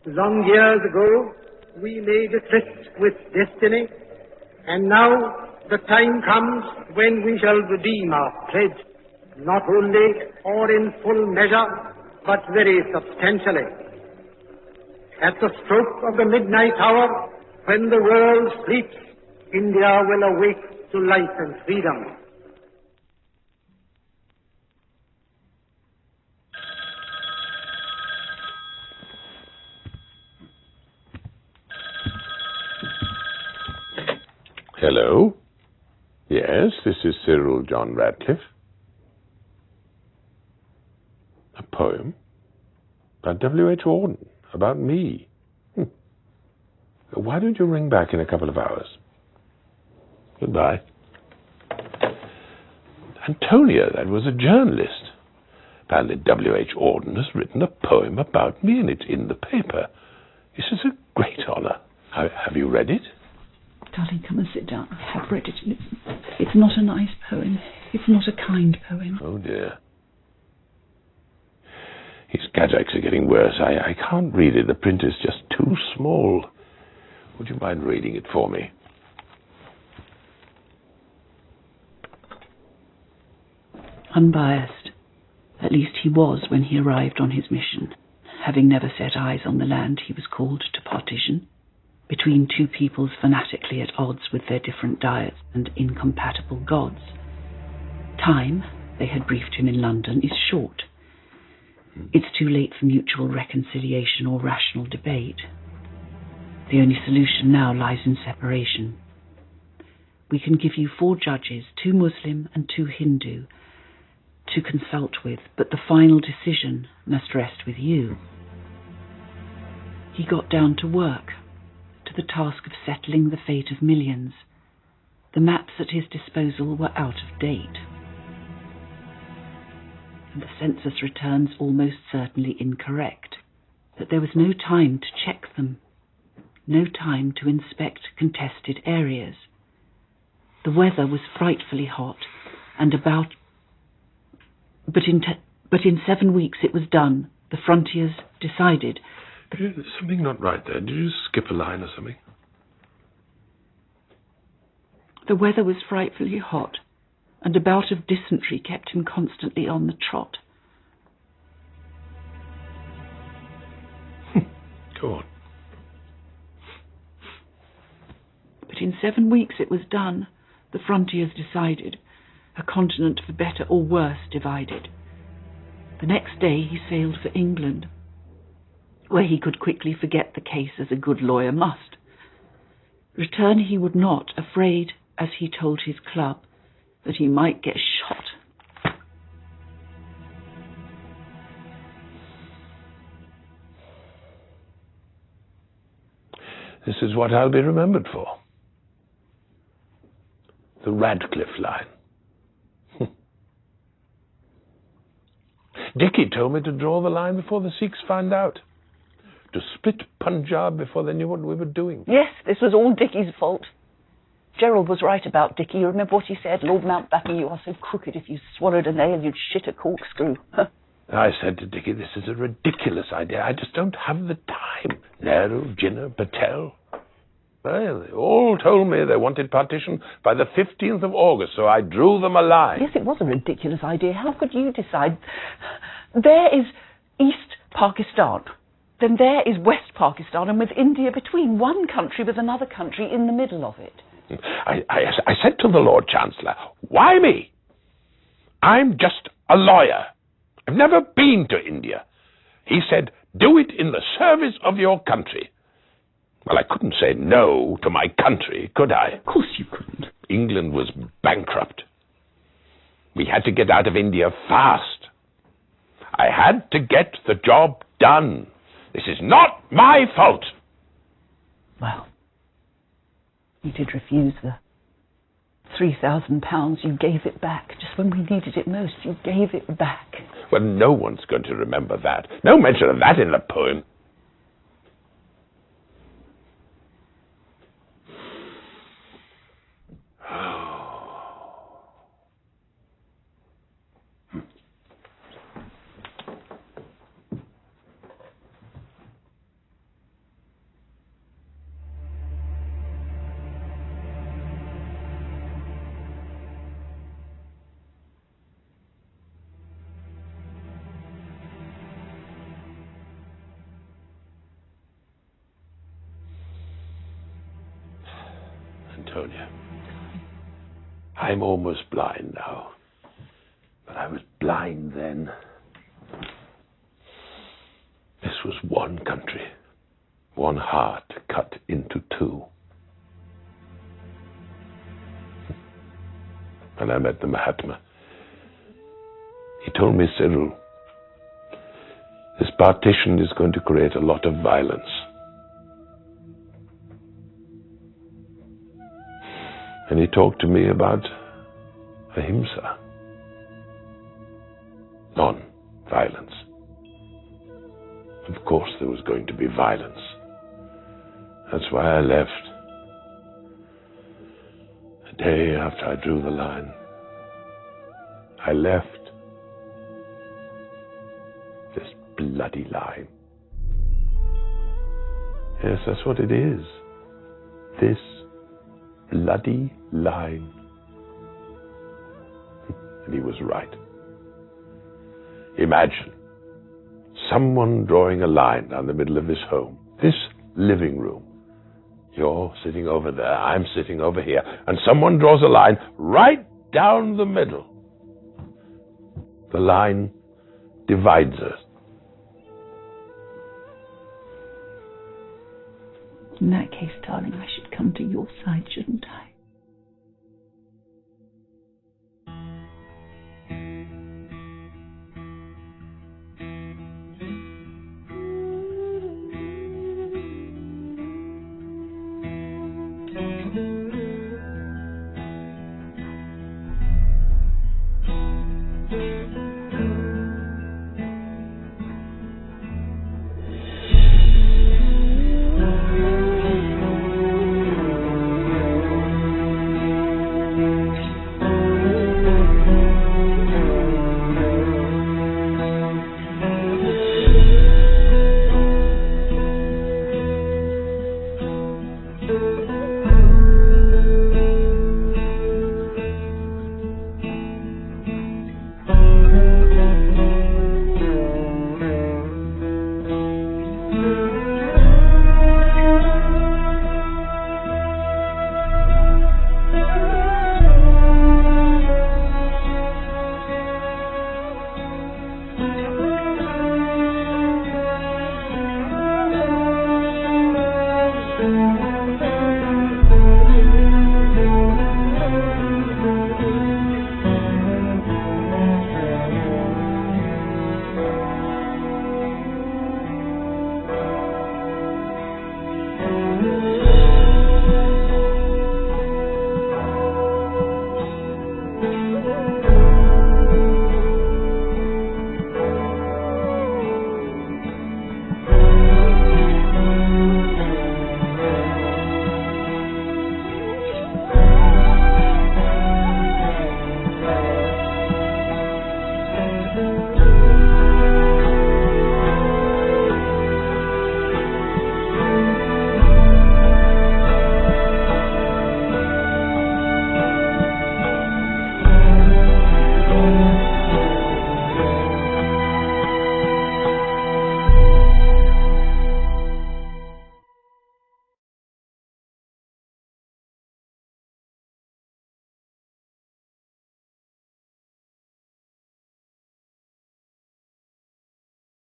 Long years ago, we made a tryst with destiny, and now the time comes when we shall redeem our pledge, not only or in full measure, but very substantially. At the stroke of the midnight hour, when the world sleeps, India will awake to life and freedom. Hello? Yes, this is Cyril John Radcliffe. A poem? By W.H. Auden? About me? Why don't you ring back in a couple of hours? Goodbye. Antonia, that was a journalist. Apparently W.H. Auden has written a poem about me and it's in the paper. This is a great honor. Have you read it? Darling, come and sit down. I have read it. It's not a nice poem. It's not a kind poem. Oh, dear. His cataracts are getting worse. I can't read it. The print is just too small. Would you mind reading it for me? Unbiased. At least he was when he arrived on his mission, having never set eyes on the land he was called to partition, between two peoples fanatically at odds with their different diets and incompatible gods. Time, they had briefed him in London, is short. It's too late for mutual reconciliation or rational debate. The only solution now lies in separation. We can give you 4 judges, 2 Muslim and 2 Hindu, to consult with, but the final decision must rest with you. He got down to work, to the task of settling the fate of millions. The maps at his disposal were out of date, and the census returns almost certainly incorrect, but there was no time to check them, no time to inspect contested areas. The weather was frightfully hot, and but in 7 weeks it was done. The frontiers decided. There's something not right there. Did you skip a line or something? The weather was frightfully hot, and a bout of dysentery kept him constantly on the trot. Go on. But in 7 weeks it was done. The frontiers decided. A continent for better or worse divided. The next day he sailed for England, where he could quickly forget the case as a good lawyer must. Return he would not, afraid, as he told his club, that he might get shot. This is what I'll be remembered for. The Radcliffe line. Dickie told me to draw the line before the Sikhs found out. To split Punjab before they knew what we were doing. Yes, this was all Dickie's fault. Gerald was right about Dickie. You remember what he said? Lord Mountbatten, you are so crooked. If you swallowed a nail, you'd shit a corkscrew. I said to Dickie, this is a ridiculous idea. I just don't have the time. Nehru, Jinnah, Patel. Well, they all told me they wanted partition by the 15th of August, so I drew them a line. Yes, it was a ridiculous idea. How could you decide? There is East Pakistan. Then there is West Pakistan, and with India between, one country with another country in the middle of it. I said to the Lord Chancellor, why me? I'm just a lawyer. I've never been to India. He said, do it in the service of your country. Well, I couldn't say no to my country, could I? Of course you couldn't. England was bankrupt. We had to get out of India fast. I had to get the job done. This is not my fault. Well, you did refuse the £3,000. You gave it back. Just when we needed it most, you gave it back. Well, no one's going to remember that. No mention of that in the poem. Antonia. I'm almost blind now, but I was blind then. This was one country, one heart cut into two. When I met the Mahatma, he told me, Cyril, this partition is going to create a lot of violence. And he talked to me about ahimsa, non-violence. Of course there was going to be violence. That's why I left. A day after I drew the line, I left. This bloody line. Yes, that's what it is. This bloody line. And he was right. Imagine someone drawing a line down the middle of this home, this living room. You're sitting over there, I'm sitting over here, and someone draws a line right down the middle. The line divides us. In that case, darling, I should come to your side, shouldn't I?